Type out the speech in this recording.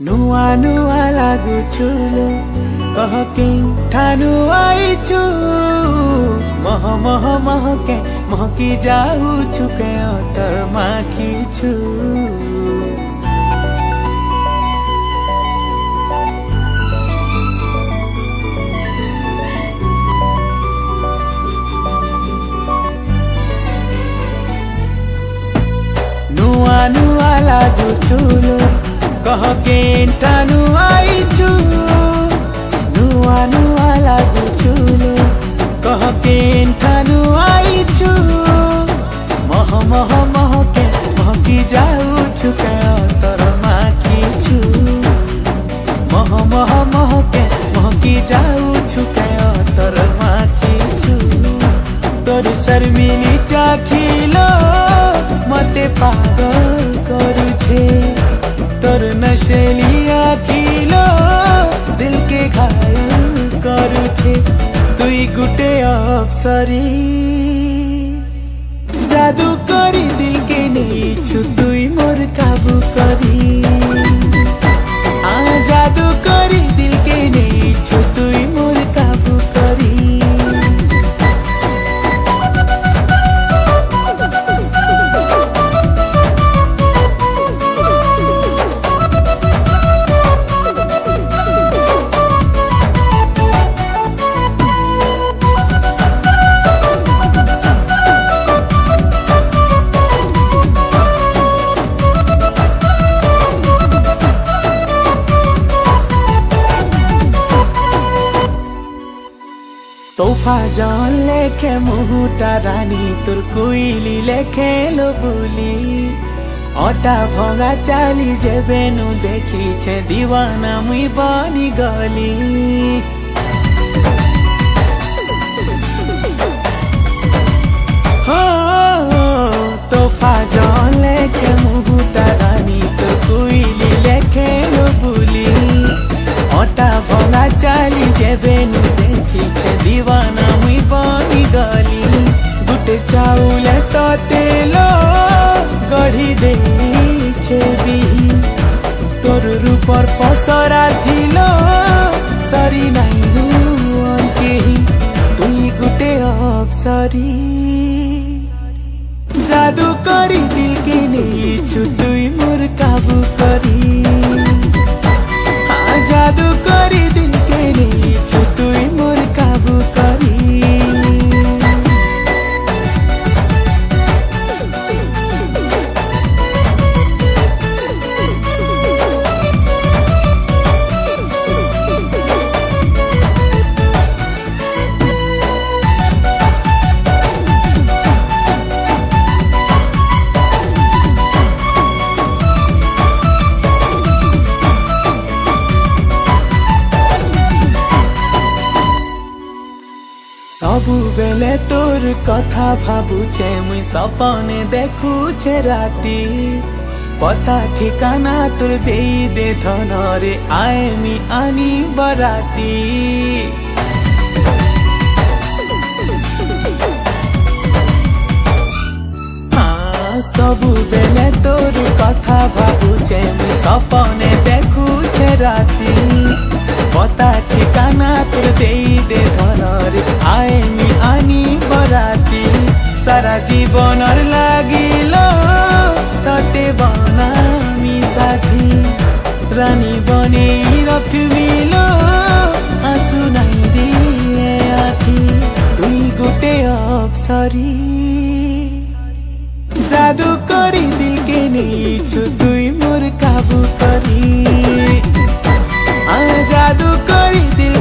नुआ नुआ लाଗୁଛୁ लो कह के ठानु आइछु मह मह महके महकी जाउछु के अतर माखिछु नुआ नुआ लाଗୁଛୁ लो कह के ठानु आइछु नुआ नुआ लाଗୁଛୁ लो कह के ठानु आइछु मह मह महके महकी जाउछु के अतर माखिछु मह मह महके महकी जाउछु के अतर माखिछु तोर शर्मिली चाखिलो मते पागल करुछे तोर नशेली आखिलो दिल के घायल करुछे तुई गुटे अप्सरी जादू करी दिल के नेछु तुई मोर काबू करी जादू करी दिल के नेछु तुई मोर काबू करी तोहफा जान लेखे मुहुटा रानी तोर कोइली लेखे लो बुली अटा भंगा चाली जेबेनु देखी छे दीवाना मुई बनी गली हो तोहफा जान लेखे मुहुटा रानी तोर कोइली लेखे लो बुली अटा भंगा चाली जेबेनु देखी छे दीवाना मुई बनी गली गुटे चाउल तो तेलो गढ़ी दे छे बिही तोर रूपर पसरा थिलो सरी नहीं हुआ केही तुई गुटे अप्सरी जादू करी दिल के नेछु तुई मोर काबू करी जादू करी दिल के नेछु तुई मोर काबू करी सबु बेले तोर कथा भाबुछे मुई सपने देखुछे राती पता ठिकाना तोर देई दे धन रे आए मी आनी बराती सबु बेले तोर कथा भाबुछे मुई सपने देखुछे राती पता ठिकाना तोर देई दे धन रे आए मी आनी बराती सारा जीवनर लागिलो तते बनामी साथी रानी बने रखमिलो आंसू नहीं दिए आखी तुई गुटे अप्सरी जादू करी दिल के नेछु तुई मोर काबू करी जादू करी दिल